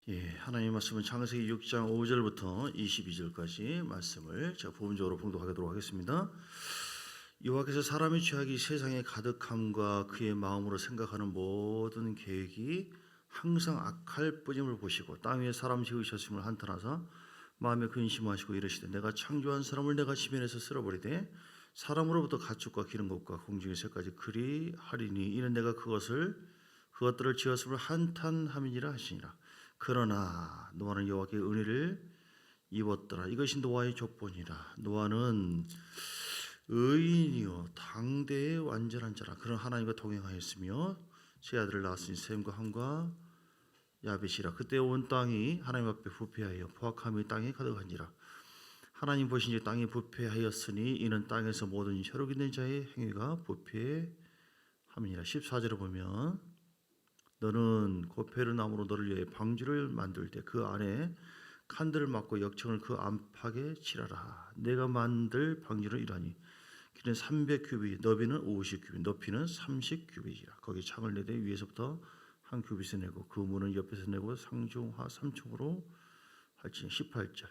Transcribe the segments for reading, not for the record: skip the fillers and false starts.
하나님의 말씀은 창세기 6장 5절부터 22절까지 말씀을 제가 부분적으로 봉독하도록 하겠습니다. 여호와께서 사람의 죄악이 세상에 가득함과 그의 마음으로 생각하는 모든 계획이 항상 악할 뿐임을 보시고 땅 위에 사람 지으셨음을 한탄하사 마음에 근심하시고 이르시되 내가 창조한 사람을 내가 지면에서 쓸어버리되 사람으로부터 가축과 기른 것과 공중의 새까지 그리하리니 이는 내가 그것들을 지었음을 한탄함이니라 하시니라. 그러나 노아는 여호와께 은혜를 입었더라. 이것이 노아의 족본이라. 노아는 의인이요 당대의 완전한 자라. 그런 하나님과 동행하였으며 세 아들을 낳았으니 셈과 함과 야벳이라. 그때 온 땅이 하나님 앞에 부패하여 포악함이 땅에 가득한지라. 하나님 보시니 땅이 부패하였으니 이는 땅에서 모든 혈육 있는 자의 행위가 부패함이니라. 14절을 보면 너는 고페르나무로 너를 위해 방주를 만들 때 그 안에 칸들을 막고 역청을 그 안팎에 칠하라. 내가 만들 방주는 이러하니 길이는 300규빗, 너비는 50규빗, 높이는 30규빗이라. 거기 창을 내되 위에서부터 한 규빗을 내고 그 문은 옆에서 내고 상중하 3층으로 할지니. 18절.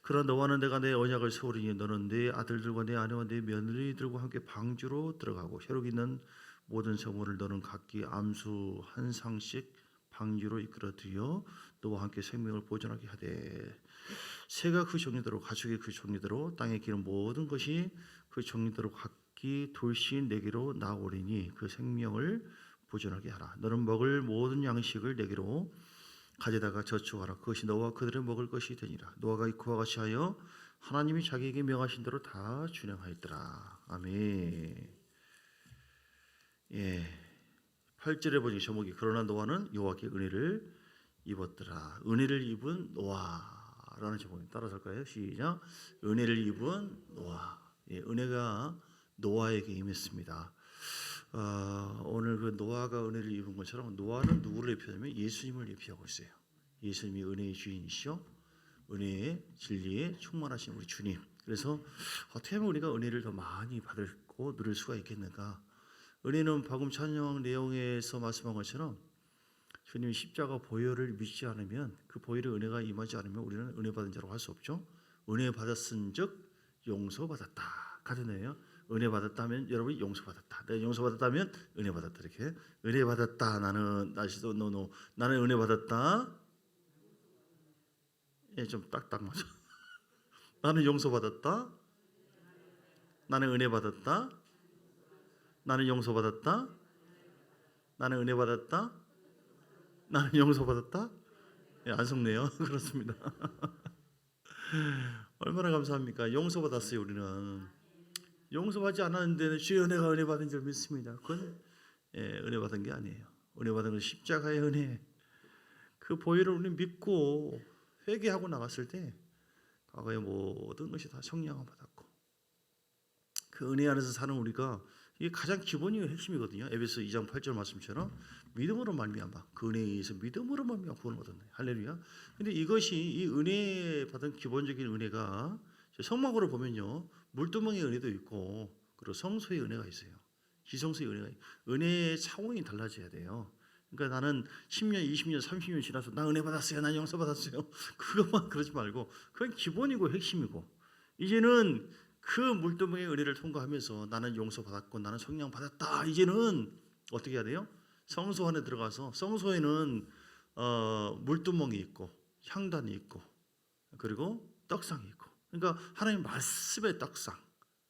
그러나 너와는 내가 내 언약을 세우리니 너는 내 아들들과 내 아내와 내 며느리들과 함께 방주로 들어가고 혈육 있는 모든 성물을 너는 각기 암수 한 상씩 방주로 이끌어들여 너와 함께 생명을 보존하게 하되 새가 그 종류대로 가축이 그 종류대로 땅에 기는 모든 것이 그 종류대로 각기 둘씩 내게로 나오리니 그 생명을 보존하게 하라. 너는 먹을 모든 양식을 내게로 가져다가 저축하라. 그것이 너와 그들의 먹을 것이 되니라. 노아가 그와 같이 하여 하나님이 자기에게 명하신 대로 다 준행하였더라. 아멘. 8절에 보니 제목이 그러나 노아는 여호와께 은혜를 입었더라. 은혜를 입은 노아라는 제목입니다. 따라서 할까요? 시작. 은혜를 입은 노아. 은혜가 노아에게 임했습니다. 오늘 그 노아가 은혜를 입은 것처럼 노아는 누구를 예표하냐면 예수님을 예표하고 있어요. 예수님이 은혜의 주인이시죠. 은혜의 진리에 충만하신 우리 주님. 그래서 어떻게 하면 우리가 은혜를 더 많이 받고 누릴 수가 있겠는가? 은혜는 방금 찬양 내용에서 말씀한 것처럼 주님이 십자가 보혈을 믿지 않으면 그 보혈의 은혜가 임하지 않으면 우리는 은혜 받은 자라고 할 수 없죠. 은혜 받았은즉 용서받았다. 같은 의미예요. 은혜 받았다면 여러분이 용서받았다. 내가 용서받았다면 은혜 받았다. 이렇게 은혜 받았다. 나는 나는 은혜 받았다. 좀 딱딱 맞아. 나는 용서받았다. 나는 은혜 받았다. 나는 용서받았다. 나는 은혜 받았다. 나는 용서받았다. 안 속네요. 그렇습니다. 얼마나 감사합니까? 용서받았어요. 우리는 용서받지 않았는데 주여 내가 은혜 받은 줄 믿습니다. 그건 은혜 받은 게 아니에요. 은혜 받은 건 십자가의 은혜. 그 보혈을 우리 믿고 회개하고 나갔을 때 과거의 모든 것이 다 성령을 받았고 그 은혜 안에서 사는 우리가 이게 가장 기본이고 핵심이거든요. 에베소 2장 8절 말씀처럼 믿음으로 말미암아 그 은혜에 의해서 믿음으로 말미암아 구원을 얻었네. 할렐루야. 근데 이것이 이 은혜 받은 기본적인 은혜가 성막으로 보면요. 물두멍의 은혜도 있고 그리고 성소의 은혜가 있어요. 지성소의 은혜가 있어요. 은혜의 차원이 달라져야 돼요. 그러니까 나는 10년, 20년, 30년 지나서 나 은혜 받았어요. 나 용서 받았어요. 그것만 그러지 말고 그건 기본이고 핵심이고 이제는 그 물두멍의 은혜를 통과하면서 나는 용서받았고 나는 성령 받았다. 이제는 어떻게 해야 돼요? 성소 안에 들어가서 성소에는 물두멍이 있고 향단이 있고 그리고 떡상이 있고 그러니까 하나님 말씀의 떡상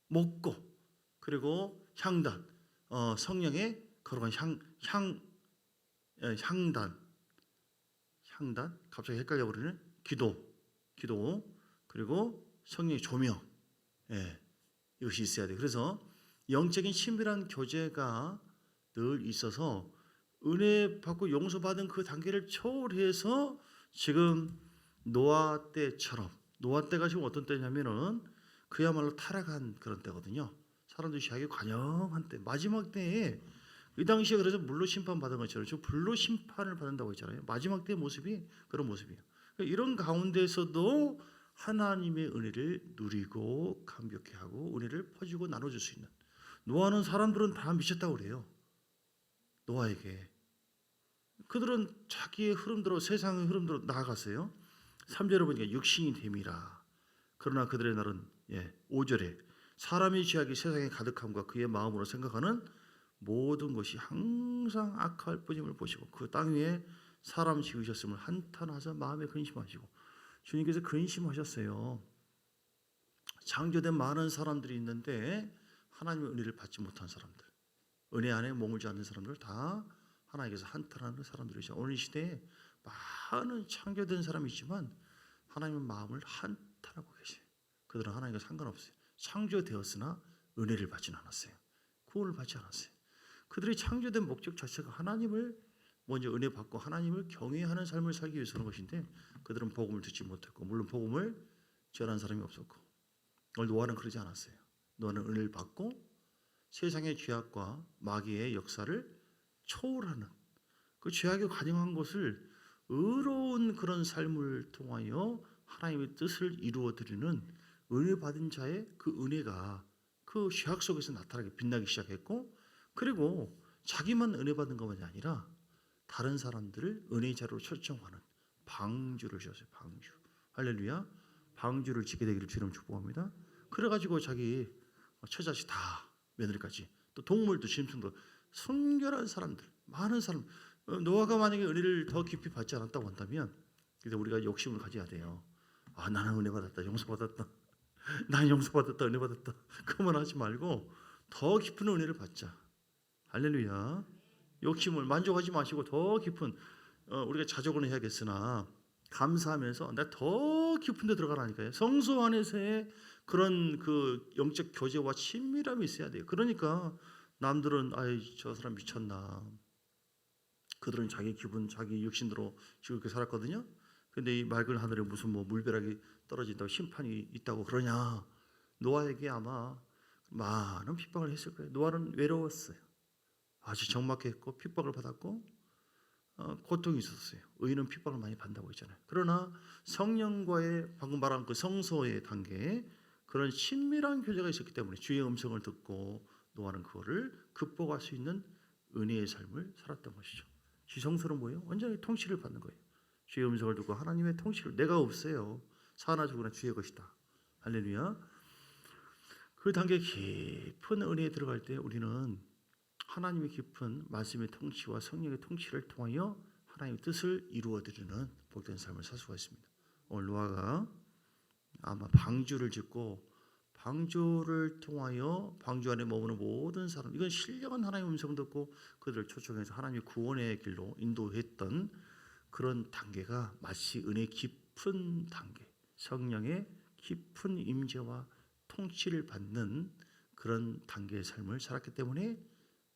먹고 그리고 향단 성령의 거룩한 향단 갑자기 헷갈려 버리네. 기도 그리고 성령의 조명 이것이 있어야 돼요. 그래서 영적인 친밀한 교제가 늘 있어서 은혜 받고 용서받은 그 단계를 초월해서 지금 노아 때처럼 노아 때가 지금 어떤 때냐면은 그야말로 타락한 그런 때거든요. 사람들이 죄악에 관영한 때 마지막 때에 이 당시에 그래서 물로 심판 받은 것처럼 지금 불로 심판을 받는다고 했잖아요. 마지막 때의 모습이 그런 모습이에요. 그러니까 이런 가운데서도 하나님의 은혜를 누리고 감격해 하고 은혜를 퍼주고 나눠줄 수 있는 노아는 사람들은 다 미쳤다고 그래요. 노아에게 그들은 자기의 흐름대로 세상의 흐름대로 나아갔어요. 3절에 보니까 육신이 됨이라. 그러나 그들의 날은 5절에 사람의 죄악이 세상에 가득함과 그의 마음으로 생각하는 모든 것이 항상 악할 뿐임을 보시고 그 땅 위에 사람 지으셨음을 한탄하사 마음에 근심하시고. 주님께서 근심하셨어요. 창조된 많은 사람들이 있는데 하나님의 은혜를 받지 못한 사람들, 은혜 안에 머물지 않는 사람들 다 하나님께서 한탄하는 사람들이죠. 오늘 이 시대에 많은 창조된 사람이 있지만 하나님의 마음을 한탄하고 계세요. 그들은 하나님과 상관없어요. 창조되었으나 은혜를 받지는 않았어요. 구원을 받지 않았어요. 그들의 창조된 목적 자체가 하나님을 먼저 은혜 받고 하나님을 경외하는 삶을 살기 위해서 그런 것인데 그들은 복음을 듣지 못했고, 물론 복음을 전한 사람이 없었고, 오늘 노아는 그러지 않았어요. 노아는 은혜를 받고 세상의 죄악과 마귀의 역사를 초월하는 그 죄악에 관영한 것을 의로운 그런 삶을 통하여 하나님의 뜻을 이루어드리는 은혜 받은 자의 그 은혜가 그 죄악 속에서 나타나게 빛나기 시작했고, 그리고 자기만 은혜 받은 것만이 아니라 다른 사람들을 은혜의 자리로 초청하는 방주를 지었어요. 방주. 할렐루야. 방주를 짓게 되기를 주님 축복합니다. 그래가지고 자기 처자식 다 며느리까지 또 동물도 짐승도 순결한 사람들, 많은 사람. 노아가 만약에 은혜를 더 깊이 받지 않았다고 한다면 근데 우리가 욕심을 가져야 돼요. 아, 나는 은혜 받았다, 용서받았다, 나는 용서받았다, 은혜 받았다, 그만 하지 말고 더 깊은 은혜를 받자. 할렐루야. 욕심을 만족하지 마시고 더 깊은 우리가 자족은 해야겠으나 감사하면서 내가 더 깊은 데 들어가라니까요. 성소 안에서의 그런 그 영적 교제와 친밀함이 있어야 돼요. 그러니까 남들은 아이 저 사람 미쳤나, 그들은 자기 기분 자기 육신으로 그렇게 살았거든요. 근데 이 맑은 하늘에 무슨 뭐 물벼락이 떨어진다고 심판이 있다고 그러냐. 노아에게 아마 많은 핍박을 했을 거예요. 노아는 외로웠어요. 아주 적막했고 핍박을 받았고 고통이 있었어요. 의인은 핍박을 많이 받는다고 했잖아요. 그러나 성령과의 방금 말한 그 성소의 단계에 그런 친밀한 교제가 있었기 때문에 주의 음성을 듣고 노아는 그거를 극복할 수 있는 은혜의 삶을 살았던 것이죠. 지성소는 뭐예요? 완전히 통치를 받는 거예요. 주의 음성을 듣고 하나님의 통치를, 내가 없어요. 사나 죽으나 주의 것이다. 할렐루야. 그 단계 깊은 은혜에 들어갈 때 우리는 하나님의 깊은 말씀의 통치와 성령의 통치를 통하여 하나님의 뜻을 이루어드리는 복된 삶을 살 수가 있습니다. 오늘 노아가 아마 방주를 짓고 방주를 통하여 방주 안에 머무는 모든 사람, 이건 신령한 하나님의 음성 듣고 그들을 초청해서 하나님의 구원의 길로 인도했던 그런 단계가 마치 은혜 깊은 단계, 성령의 깊은 임재와 통치를 받는 그런 단계의 삶을 살았기 때문에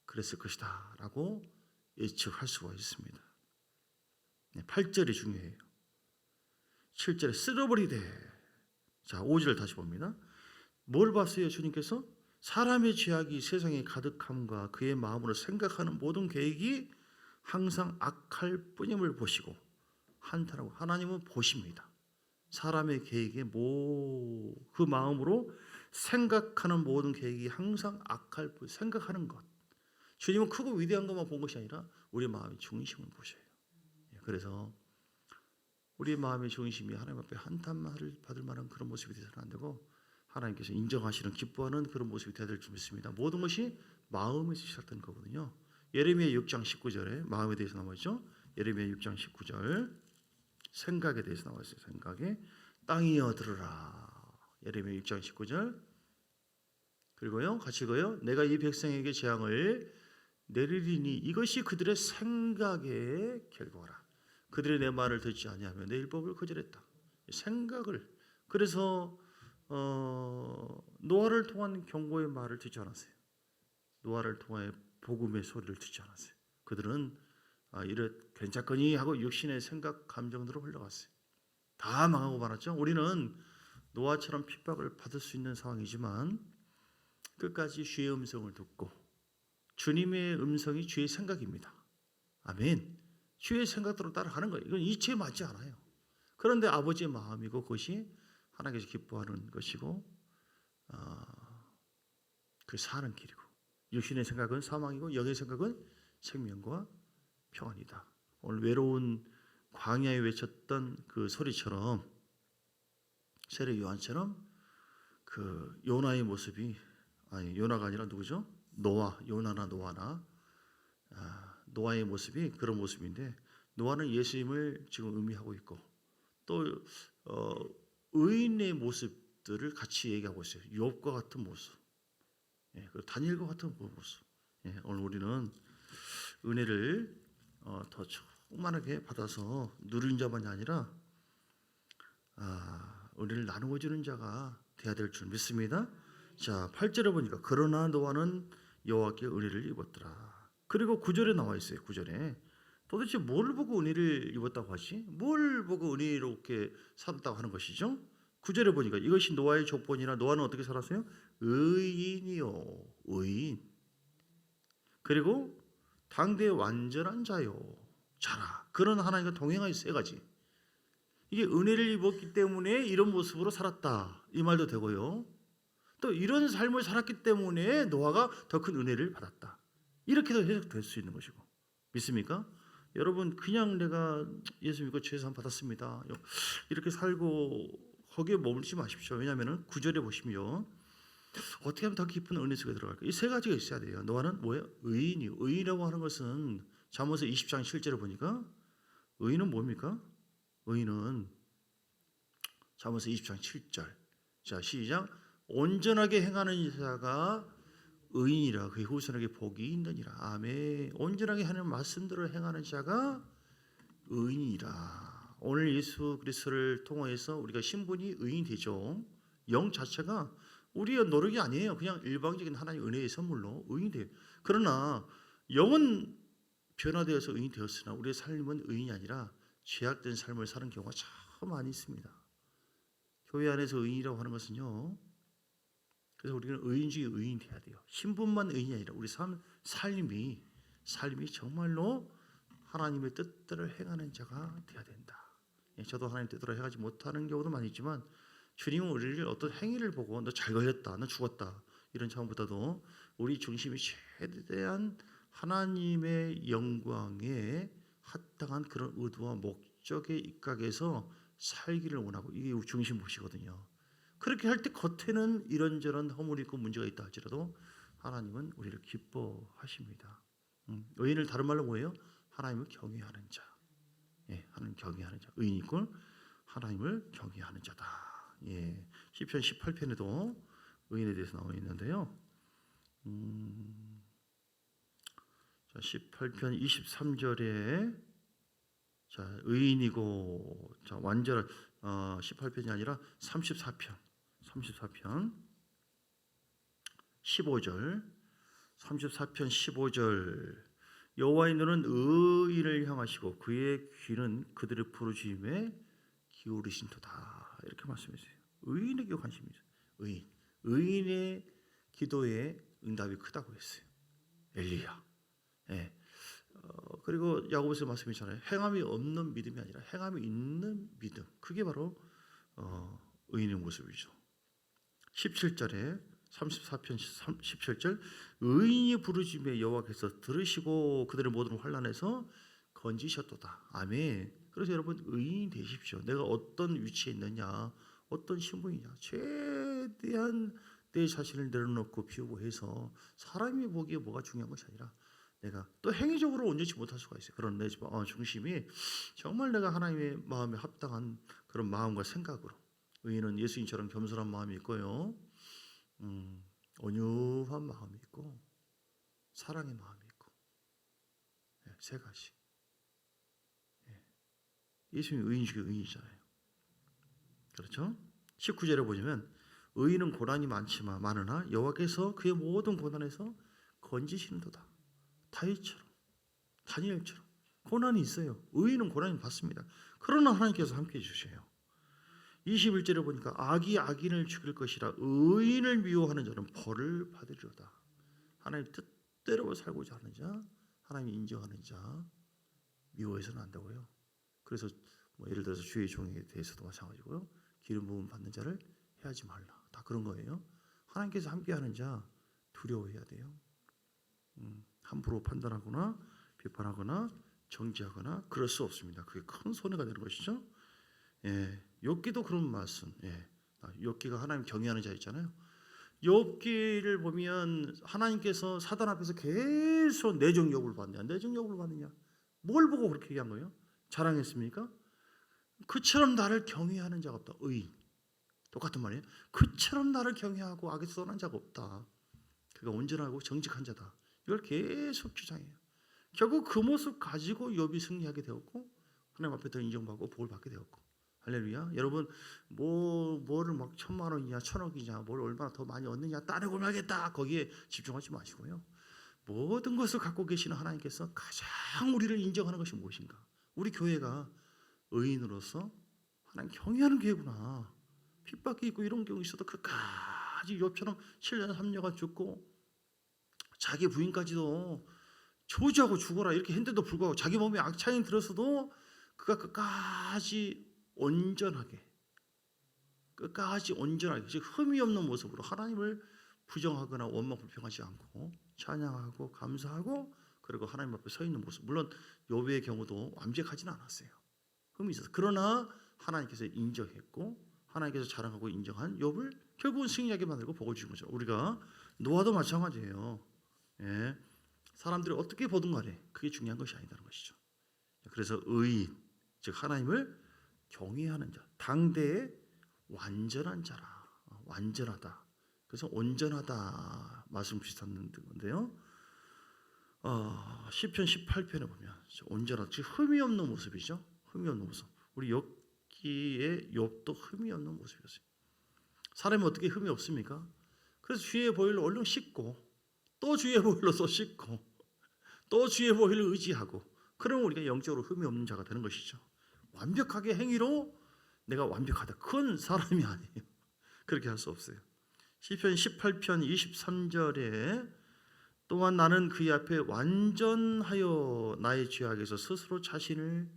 그랬을 것이다 라고 예측할 수가 있습니다. 8절이 중요해요. 7절에 쓸어버리되. 자, 5절 다시 봅니다. 뭘 봤어요? 주님께서 사람의 죄악이 세상에 가득함과 그의 마음으로 생각하는 모든 계획이 항상 악할 뿐임을 보시고 한탄하고. 하나님은 보십니다. 사람의 계획에 그 마음으로 생각하는 모든 계획이 항상 악할 뿐. 생각하는 것. 주님은 크고 위대한 것만 본 것이 아니라 우리 마음의 중심을 보셔요. 그래서 우리 마음의 중심이 하나님 앞에 한탄을 받을 만한 그런 모습이 되서는 안 되고 하나님께서 인정하시는 기뻐하는 그런 모습이 되어야 될 줄 믿습니다. 모든 것이 마음에서 시작되는 거거든요. 예레미야 6장 19절에 마음에 대해서 나와 있죠. 예레미야 6장 19절 생각에 대해서 나와 있어요. 생각에 땅이여 들으라. 예레미야 6장 19절. 그리고요 같이 읽어요. 내가 이 백성에게 재앙을 내리리니 이것이 그들의 생각의 결과라. 그들이 내 말을 듣지 아니하며 내 율법을 거절했다. 생각을. 그래서 노아를 통한 경고의 말을 듣지 않았어요. 노아를 통해 복음의 소리를 듣지 않았어요. 그들은 이래 괜찮거니 하고 육신의 생각 감정대로 흘러갔어요. 다 망하고 말았죠. 우리는 노아처럼 핍박을 받을 수 있는 상황이지만 끝까지 주의 음성을 듣고, 주님의 음성이 주의 생각입니다. 아멘. 주의 생각대로 따라가는 거예요. 이건 이치에 맞지 않아요. 그런데 아버지의 마음이고 그것이 하나님께서 기뻐하는 것이고 그 사는 길이고, 육신의 생각은 사망이고 영의 생각은 생명과 평안이다. 오늘 외로운 광야에 외쳤던 그 소리처럼 세례 요한처럼 그 요나의 모습이 아니 요나가 아니라 누구죠? 요나나 노아나 노아의 모습이 그런 모습인데 노아는 예수님을 지금 의미하고 있고 또 의인의 모습들을 같이 얘기하고 있어요. 욥과 같은 모습, 그리고 다니엘과 같은 모습. 오늘 우리는 은혜를 더 충만하게 받아서 누리는 자만이 아니라 은혜를 나누어 주는 자가 돼야 될 줄 믿습니다. 자, 8절에 보니까 그러나 노아는 여호와께 은혜를 입었더라. 그리고 9절에 나와 있어요. 9절에 도대체 뭘 보고 은혜를 입었다고 하지? 뭘 보고 은혜롭게 살았다고 하는 것이죠? 9절에 보니까 이것이 노아의 조건이라 노아는 어떻게 살았어요? 의인이요, 의인. 그리고 당대의 완전한 자요, 자라. 그런 하나님과 동행하여 세 가지. 이게 은혜를 입었기 때문에 이런 모습으로 살았다 이 말도 되고요. 또 이런 삶을 살았기 때문에 노아가 더 큰 은혜를 받았다. 이렇게도 해석될 수 있는 것이고. 믿습니까? 여러분 그냥 내가 예수 믿고 죄사함 받았습니다. 이렇게 살고 거기에 머물지 마십시오. 왜냐하면 9절에 보시면 어떻게 하면 더 깊은 은혜 속에 들어갈까? 이 세 가지가 있어야 돼요. 노아는 뭐예요? 의인이요. 의인이라고 하는 것은 잠언서 20장 7절에 보니까 의인은 뭡니까? 의인은 잠언서 20장 7절. 자, 시작. 온전하게 행하는 자가 의인이라 그의 후손에게 복이 있느니라. 아멘. 온전하게 하는 말씀대로 행하는 자가 의인이라. 오늘 예수 그리스도를 통하여서 우리가 신분이 의인이 되죠. 영 자체가 우리의 노력이 아니에요. 그냥 일방적인 하나님의 은혜의 선물로 의인이 돼요. 그러나 영은 변화되어서 의인이 되었으나 우리의 삶은 의인이 아니라 죄악된 삶을 사는 경우가 참 많이 있습니다. 교회 안에서 의인이라고 하는 것은요, 그래서 우리는 의인 중에 의인이 돼야 돼요. 신분만 의인이 아니라 우리 삶이 정말로 하나님의 뜻대로 행하는 자가 돼야 된다. 저도 하나님 뜻대로 행하지 못하는 경우도 많이 있지만 주님은 우리를 어떤 행위를 보고 너 잘 걸렸다, 너 죽었다 이런 차원보다도 우리 중심이 최대한 하나님의 영광에 합당한 그런 의도와 목적에 입각해서 살기를 원하고 이게 중심 보시거든요. 그렇게 할 때 겉에는 이런저런 허물이 있고 문제가 있다 할지라도 하나님은 우리를 기뻐하십니다. 의인을 다른 말로 뭐예요? 하나님을 경외하는 자. 하나님 경외하는 자. 의인 이꼴 하나님을 경외하는 자다. 시편 18편에도 의인에 대해서 나와 있는데요. 자, 18편 23절에 자, 의인이고 자, 완전한 18편이 아니라 34편 15절 34편 15절 여호와의 눈은 의인을 향하시고 그의 귀는 그들의 부르짖음에 기울이신도다 이렇게 말씀했어요. 의인에게 관심이 있어요. 의인의 기도에 응답이 크다고 했어요. 엘리야. 그리고 야고보서 말씀이 있잖아요. 행함이 없는 믿음이 아니라 행함이 있는 믿음. 그게 바로 의인의 모습이죠. 17절에 34편 17절 의인이 부르짖음에 여호와께서 들으시고 그들의 모든 환난에서 건지셨도다. 아멘. 그래서 여러분 의인이 되십시오. 내가 어떤 위치에 있느냐, 어떤 신분이냐, 최대한 내 자신을 내려놓고 비우고 해서 사람이 보기에 뭐가 중요한 것이 아니라 내가 또 행위적으로 온전치 못할 수가 있어요. 그런 내 중심이 정말 내가 하나님의 마음에 합당한 그런 마음과 생각으로 의인은 예수님처럼 겸손한 마음이 있고요. 온유한 마음이 있고 사랑의 마음이 있고 세 가지. 예수님이 의인 중에 의인이잖아요. 그렇죠? 19절에 보시면 의인은 고난이 많으나 여호와께서 그의 모든 고난에서 건지시는도다. 다니엘처럼 고난이 있어요. 의인은 고난이 받습니다. 그러나 하나님께서 함께해 주셔요. 21절에 보니까 악이 악인을 죽일 것이라 의인을 미워하는 자는 벌을 받으리로다. 하나님 뜻대로 살고자 하는 자, 하나님이 인정하는 자 미워해서는 안 되고요. 그래서 예를 들어서 주의 종에 대해서도 마찬가지고요. 기름 부음 받는 자를 해하지 말라. 다 그런 거예요. 하나님께서 함께하는 자 두려워해야 돼요. 함부로 판단하거나 비판하거나 정지하거나 그럴 수 없습니다. 그게 큰 손해가 되는 것이죠. 예, 욥기도 그런 말씀. 예, 욥기가 하나님 경외하는 자 있잖아요. 욥기를 보면 하나님께서 사단 앞에서 계속 내정 욥을 받느냐, 내정 욥을 받느냐. 뭘 보고 그렇게 얘기한 거예요? 자랑했습니까? 그처럼 나를 경외하는 자가 없다. 의인. 똑같은 말이에요. 그처럼 나를 경외하고 악에서 떠난 자가 없다. 그가 온전하고 정직한 자다. 이걸 계속 주장해요. 결국 그 모습 가지고 욥이 승리하게 되었고 하나님 앞에 더 인정받고 복을 받게 되었고. 할렐루야. 여러분 뭐를 막 1,000만 원이냐 1,000억이냐 뭘 얼마나 더 많이 얻느냐 따르고 말겠다 거기에 집중하지 마시고요. 모든 것을 갖고 계시는 하나님께서 가장 우리를 인정하는 것이 무엇인가? 우리 교회가 의인으로서 하나님 경외하는 교회구나. 핍박이 있고 이런 경우 있어도 끝까지 욥처럼 7년 3년간 죽고 자기 부인까지도 저주하고 죽어라 이렇게 했는데도 불구하고 자기 몸에 악창이 들었어도 그가 끝까지 온전하게 즉 흠이 없는 모습으로 하나님을 부정하거나 원망 불평하지 않고 찬양하고 감사하고 그리고 하나님 앞에 서 있는 모습. 물론 욥의 경우도 완벽하지는 않았어요. 흠이 있어서. 그러나 하나님께서 인정했고 하나님께서 자랑하고 인정한 욥을 결국은 승리하게 만들고 복을 주신 거죠. 우리가 노아도 마찬가지예요. 예. 사람들이 어떻게 보든 간에 그게 중요한 것이 아니다는 것이죠. 그래서 의인, 즉 하나님을 경외하는 자, 당대의 완전한 자라. 완전하다. 그래서 온전하다 말씀 비슷한 건데요. 시편 18편에 보면 온전하다, 즉 흠이 없는 모습이죠. 흠이 없는 모습. 우리 욥기의 욥도 흠이 없는 모습이었어요. 사람이 어떻게 흠이 없습니까? 그래서 주의 보혈로 얼른 씻고 또 주의 보혈로 또 씻고 또 주의 보혈을 의지하고 그러면 우리가 영적으로 흠이 없는 자가 되는 것이죠. 완벽하게 행위로 내가 완벽하다. 그건 사람이 아니에요. 그렇게 할 수 없어요. 시편 18편 23절에 또한 나는 그의 앞에 완전하여 나의 죄악에서 스스로 자신을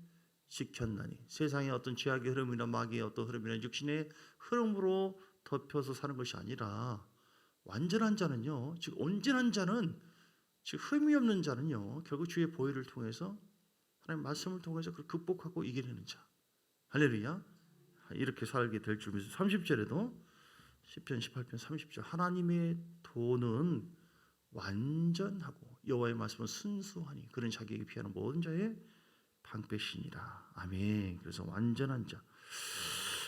지켰나니. 세상의 어떤 죄악의 흐름이나 마귀의 어떤 흐름이나 육신의 흐름으로 덮여서 사는 것이 아니라 완전한 자는요, 즉 온전한 자는, 즉 흠이 없는 자는요, 결국 주의 보혈을 통해서 하나님 말씀을 통해서 그걸 극복하고 이겨내는 자. 할렐루야. 이렇게 살게 될 줄 믿습니다. 30절에도 시편 18편 30절 하나님의 도는 완전하고 여호와의 말씀은 순수하니 그는 자기에게 피하는 모든 자의 방패시니라. 아멘. 그래서 완전한 자.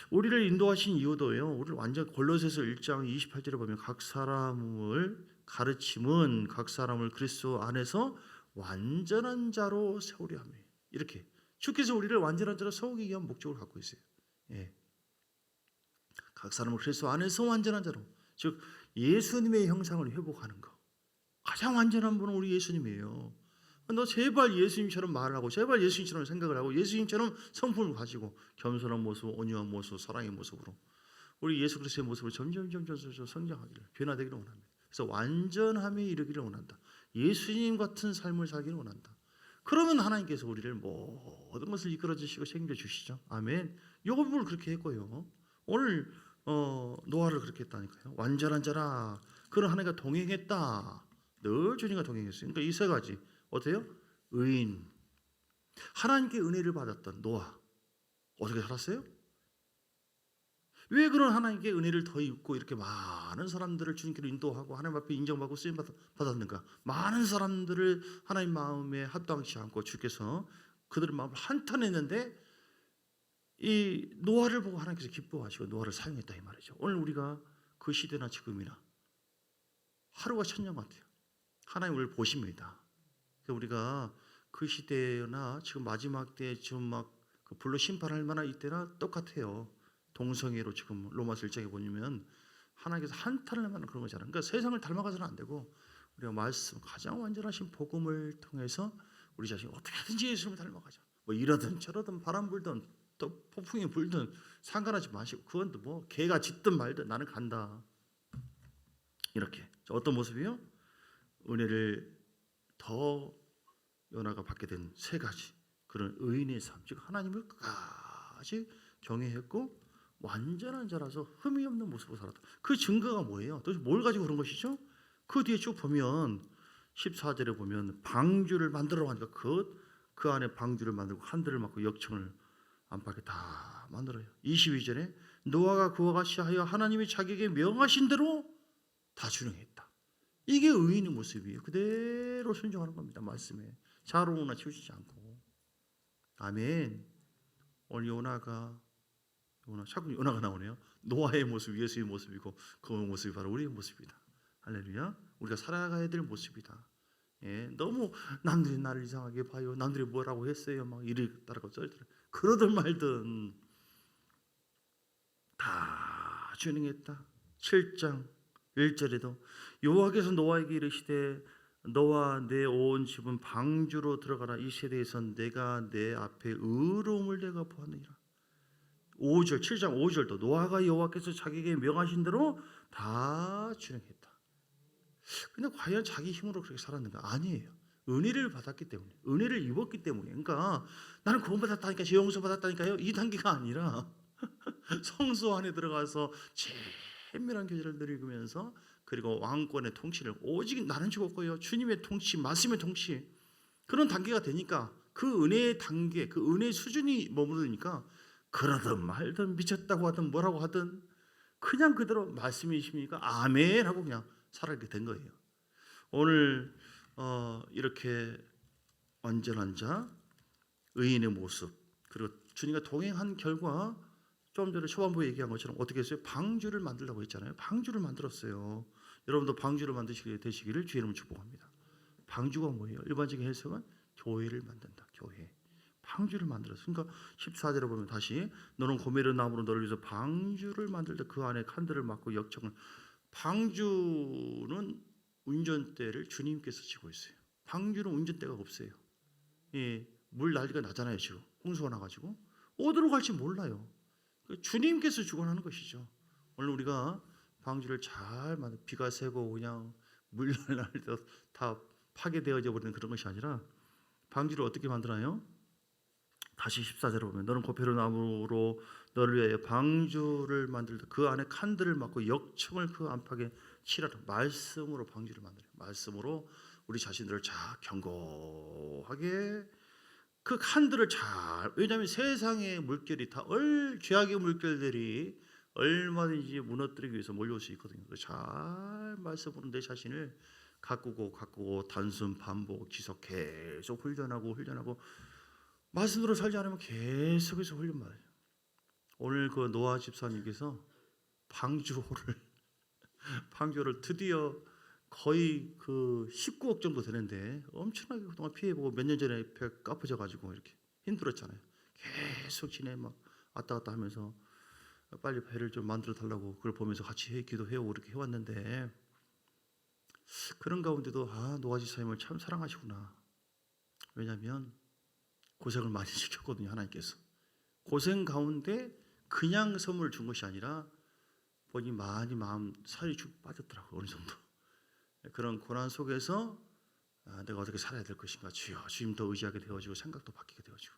우리를 인도하신 이유도요. 우리를 완전 골로새서 1장 28절에 보면 각 사람을 가르침은 각 사람을 그리스도 안에서 완전한 자로 세우려 하며 이렇게 주께서 우리를 완전한 자로 세우기 위한 목적을 갖고 있어요. 예. 각 사람을 그리스도 안에서 완전한 자로, 즉 예수님의 형상을 회복하는 거. 가장 완전한 분은 우리 예수님이에요. 너 제발 예수님처럼 말하고 제발 예수님처럼 생각을 하고 예수님처럼 성품을 가지고 겸손한 모습, 온유한 모습, 사랑의 모습으로 우리 예수 그리스도의 모습으로 점점 성장하기를, 변화되기를 원합니다. 그래서 완전함에 이르기를 원한다. 예수님 같은 삶을 살기를 원한다. 그러면 하나님께서 우리를 모든 것을 이끌어 주시고 책임져 주시죠. 아멘. 욥을 그렇게 했고요. 오늘 노아를 그렇게 했다니까요. 완전한 자라. 그런 하나님과 동행했다. 늘 주님과 동행했어요. 그러니까 이 세 가지 어때요? 의인, 하나님께 은혜를 받았던 노아 어떻게 살았어요? 왜 그런 하나님께 은혜를 더 입고 이렇게 많은 사람들을 주님께로 인도하고 하나님 앞에 인정받고 쓰임 받았는가? 많은 사람들을 하나님 마음에 합당치 않고 주께서 그들의 마음을 한탄했는데 이 노아를 보고 하나님께서 기뻐하시고 노아를 사용했다 이 말이죠. 오늘 우리가 그 시대나 지금이나 하루가 천년 같아요. 하나님 우리를 보십니다. 우리가 그 시대나 지금 마지막 때 지금 막 그 불로 심판할 만한 이때나 똑같아요. 동성애로 지금 로마서 1장에 보면 하나님께서 한탄을 할 만한 그런 거잖아요. 그러니까 세상을 닮아가서는 안 되고 우리가 말씀 가장 완전하신 복음을 통해서 우리 자신이 어떻게든지 예수님을 닮아가자. 뭐 이러든 저러든 바람 불든 또 폭풍이 불든 상관하지 마시고 그건 또 뭐 개가 짖든 말든 나는 간다. 이렇게 어떤 모습이요? 은혜를 더 연하가 받게 된 세 가지 그런 의인의 삶, 즉 하나님을 끝까지 경외했고 완전한 자라서 흠이 없는 모습으로 살았다. 그 증거가 뭐예요? 도대체 뭘 가지고 그런 것이죠? 그 뒤에 쭉 보면 14절에 보면 방주를 만들어 하니까 그 그 안에 방주를 만들고 한들을 막고 역청을 안팎에 다 만들어요. 22절에 노아가 그와 같이 하여 하나님이 자기에게 명하신 대로 다 준행했다. 이게 의인의 모습이에요. 그대로 순종하는 겁니다. 말씀에 자로우나 치우치지 않고. 아멘. 오늘 자꾸 요나가 나오네요. 노아의 모습, 예수의 모습이고 그 모습이 바로 우리의 모습이다. 할렐루야. 우리가 살아가야 될 모습이다. 예, 너무 남들이 나를 이상하게 봐요. 남들이 뭐라고 했어요. 막 이랬다라고 쩔더라. 그러든 말든 다 준행했다. 7장 1절에도 여호와께서 노아에게 이르시되 너와 내 온 집은 방주로 들어가라. 이 세대에선 내가 내 앞에 의로움을 내가 보았느니라. 5절 7장 5절도 노아가 여호와께서 자기에게 명하신 대로 다 준행했다. 근데 과연 자기 힘으로 그렇게 살았는가? 아니에요. 은혜를 받았기 때문에, 은혜를 입었기 때문에. 그러니까 나는 구원 받았다니까, 죄 용서 받았다니까요. 이 단계가 아니라 성소 안에 들어가서 친밀한 교제를 누리면서 그리고 왕권의 통치를 오직 나는 죽었고요. 주님의 통치, 말씀의 통치 그런 단계가 되니까 그 은혜의 단계, 그 은혜의 수준이 머무르니까 그러든 말든 미쳤다고 하든 뭐라고 하든 그냥 그대로 말씀이십니까? 아멘 하고 그냥 살아가게 된 거예요. 오늘 이렇게 온전한 자, 의인의 모습 그리고 주님과 동행한 결과 좀 전에 초반부에 얘기한 것처럼 어떻게 했어요? 방주를 만들라고 했잖아요. 방주를 만들었어요. 여러분도 방주를 만드시게 되시기를 주의 이름으로 축복합니다. 방주가 뭐예요? 일반적인 해석은 교회를 만든다. 교회. 방주를 만들었어. 그러니까 14절에 보면 다시 너는 고메르 나무로 너를 위해서 방주를 만들되 그 안에 칸들을 막고 역청을. 방주는 운전대를 주님께서 지고 있어요. 방주는 운전대가 없어요. 예, 물 난리가 나잖아요. 지금 홍수가 나가지고 어디로 갈지 몰라요. 주님께서 주관하는 것이죠. 오늘 우리가 방주를 잘 만들, 비가 새고 그냥 물 날 때 다 파괴되어져 버리는 그런 것이 아니라 방주를 어떻게 만드나요? 다시 14절에 보면 너는 고페르 나무로 너를 위하여 방주를 만들다 그 안에 칸들을 막고 역청을 그 안팎에 칠하라. 말씀으로 방주를 만들어요. 말씀으로 우리 자신들을 잘 견고하게 그 칸들을 잘, 왜냐하면 세상의 물결이 다 죄악의 물결들이 얼마든지 무너뜨리기 위해서 몰려올 수 있거든요. 잘 말씀으로 내 자신을 가꾸고 단순 반복 지속 계속 훈련하고 말씀으로 살지 않으면 계속해서 훈련 말이에요. 오늘 그 노아 집사님께서 방주를 드디어 거의 그 19억 정도 되는데 엄청나게 그동안 피해보고 몇 년 전에 배 까부져 가지고 이렇게 힘들었잖아요. 계속 지내 막 왔다 갔다 하면서 빨리 배를 좀 만들어 달라고 그걸 보면서 같이 기도해오고 이렇게 해왔는데 그런 가운데도 노아 집사님을 참 사랑하시구나. 왜냐하면 고생을 많이 시켰거든요. 하나님께서 고생 가운데 그냥 선물을 준 것이 아니라 본인이 많이 살이 쭉 빠졌더라고요. 어느 정도 그런 고난 속에서 내가 어떻게 살아야 될 것인가. 주여 주님 더 의지하게 되어지고 생각도 바뀌게 되어지고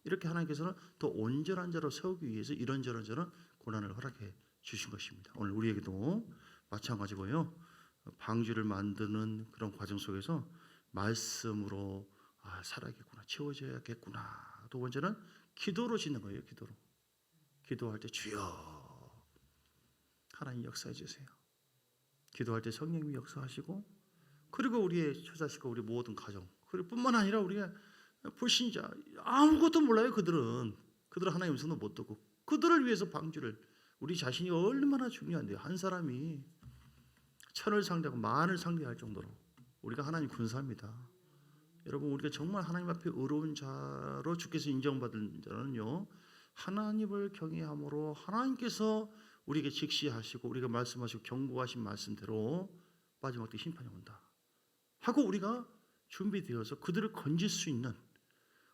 이렇게 하나님께서는 더 온전한 자로 세우기 위해서 이런저런 고난을 허락해 주신 것입니다. 오늘 우리에게도 마찬가지고요. 방주를 만드는 그런 과정 속에서 말씀으로 살아야겠구나, 채워져야겠구나. 두 번째는 기도로 짓는 거예요. 기도할 때 주여 하나님 역사해 주세요. 기도할 때 성령님이 역사하시고 그리고 우리의 처자식과 우리 모든 가정 그리고 뿐만 아니라 우리가 불신자 아무것도 몰라요. 그들은 하나님의 음성도 못 듣고 그들을 위해서 방주를 우리 자신이 얼마나 중요한데요. 한 사람이 천을 상대하고 만을 상대할 정도로 우리가 하나님 군사입니다. 여러분 우리가 정말 하나님 앞에 의로운 자로 주께서 인정받은 자는요 하나님을 경외함으로 하나님께서 우리에게 직시하시고 우리가 말씀하시고 경고하신 말씀대로 마지막 때 심판이 온다 하고 우리가 준비되어서 그들을 건질 수 있는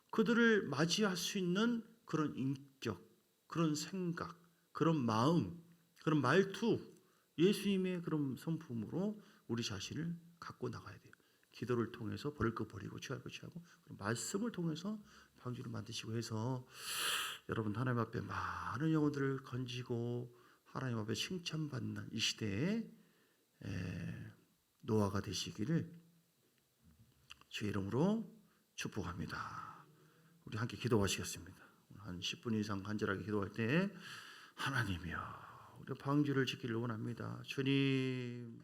그들을 맞이할 수 있는 그런 인격, 그런 생각, 그런 마음, 그런 말투 예수님의 그런 성품으로 우리 자신을 갖고 나가야 돼요. 기도를 통해서 버릴 거 버리고 취할 거 취하고 말씀을 통해서 방주를 만드시고 해서 여러분 하나님 앞에 많은 영혼들을 건지고 하나님 앞에 칭찬받는 이 시대에 노아가 되시기를 주의 이름으로 축복합니다. 우리 함께 기도하시겠습니다. 한 10분 이상 간절하게 기도할 때 하나님이여 우리 방주를 지키길 원합니다. 주님